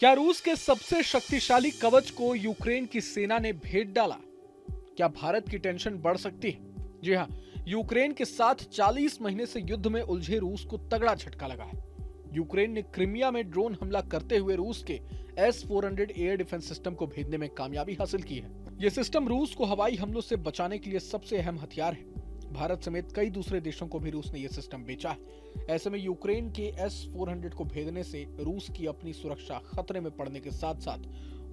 क्या रूस के सबसे शक्तिशाली कवच को यूक्रेन की सेना ने भेद डाला? क्या भारत की टेंशन बढ़ सकती है? जी हाँ, यूक्रेन के साथ 40 महीने से युद्ध में उलझे रूस को तगड़ा झटका लगा है। यूक्रेन ने क्रीमिया में ड्रोन हमला करते हुए रूस के S-400 एयर डिफेंस सिस्टम को भेदने में कामयाबी हासिल की है। यह सिस्टम रूस को हवाई हमलों से बचाने के लिए सबसे अहम हथियार है। भारत समेत कई दूसरे देशों को भी रूस ने यह सिस्टम बेचा है। ऐसे में यूक्रेन के S-400 को भेदने से रूस की अपनी सुरक्षा खतरे में पड़ने के साथ साथ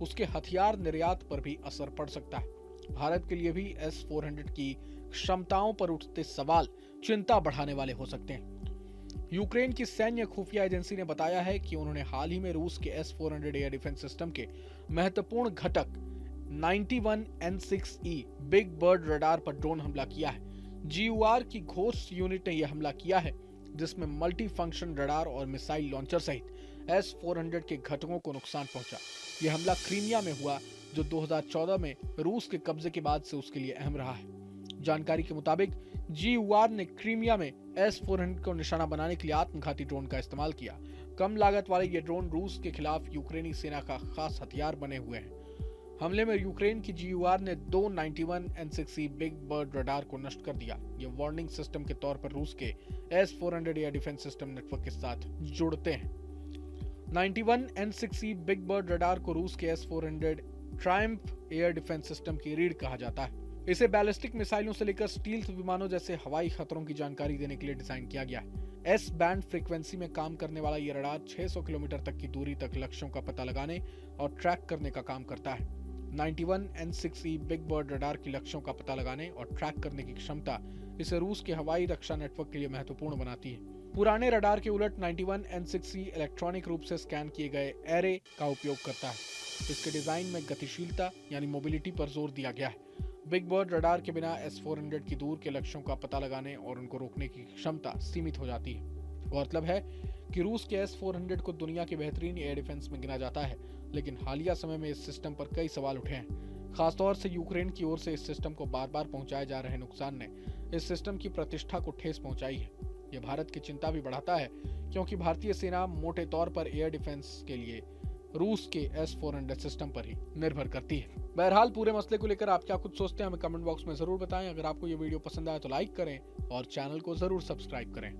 उसके हथियार निर्यात पर भी असर पड़ सकता है। भारत के लिए भी S-400 की क्षमताओं पर उठते सवाल चिंता बढ़ाने वाले हो सकते हैं। यूक्रेन की सैन्य खुफिया एजेंसी ने बताया है कि उन्होंने हाल ही में रूस के S-400 एयर डिफेंस सिस्टम के महत्वपूर्ण घटक 91N6E बिग बर्ड रडार पर ड्रोन हमला किया है। GUR की घोस्ट यूनिट ने यह हमला किया है, जिसमें मल्टी फंक्शन रडार और मिसाइल लॉन्चर सहित S-400 के घटकों को नुकसान पहुंचा। यह हमला क्रीमिया में हुआ, जो 2014 में रूस के कब्जे के बाद से उसके लिए अहम रहा है। जानकारी के मुताबिक GUR ने क्रीमिया में S-400 को निशाना बनाने के लिए आत्मघाती ड्रोन का इस्तेमाल किया। कम लागत वाले ये ड्रोन रूस के खिलाफ यूक्रेनी सेना का खास हथियार बने हुए हैं। हमले में यूक्रेन की GUR ने 2 91N6E बिग बर्ड रडार को नष्ट कर दिया। ये वार्निंग सिस्टम के तौर पर रूस के S-400 air defence system network के साथ जुड़ते हैं। 91N6E बिग बर्ड रडार को रूस के S-400 Triumph air defence system की रीढ़ कहा जाता है। इसे बैलिस्टिक मिसाइलों से लेकर स्टील्थ विमानों जैसे हवाई खतरों की जानकारी देने के लिए डिजाइन किया गया है। S बैंड फ्रीक्वेंसी में काम करने वाला यह रडार 600 किलोमीटर तक की दूरी तक लक्ष्यों का पता लगाने और ट्रैक करने का काम करता है। 91N6E बिग बर्ड रडार की लक्ष्यों का पता लगाने और ट्रैक करने की क्षमता इसे रूस के हवाई रक्षा नेटवर्क के लिए महत्वपूर्ण बनाती है। पुराने रडार के उलट 91N6E इलेक्ट्रॉनिक रूप से स्कैन किए गए एरे का उपयोग करता है। इसके डिजाइन में गतिशीलता यानी मोबिलिटी पर जोर दिया गया है। बिग बर्ड रडार के बिना S-400 की दूर के लक्ष्यों का पता लगाने और उनको रोकने की क्षमता सीमित हो जाती है। गौरतलब है कि रूस के S-400 को दुनिया के बेहतरीन एयर डिफेंस में गिना जाता है, लेकिन हालिया समय में इस सिस्टम पर कई सवाल उठे हैं। खासतौर से यूक्रेन की ओर से इस सिस्टम को बार बार पहुंचाए जा रहे नुकसान ने इस सिस्टम की प्रतिष्ठा को ठेस पहुंचाई है। यह भारत की चिंता भी बढ़ाता है, क्योंकि भारतीय सेना मोटे तौर पर एयर डिफेंस के लिए रूस के S-400 सिस्टम पर ही निर्भर करती है। बहरहाल पूरे मसले को लेकर आप क्या कुछ सोचते हैं, हमें कमेंट बॉक्स में जरूर बताएं। अगर आपको ये वीडियो पसंद आया तो लाइक करें और चैनल को जरूर सब्सक्राइब करें।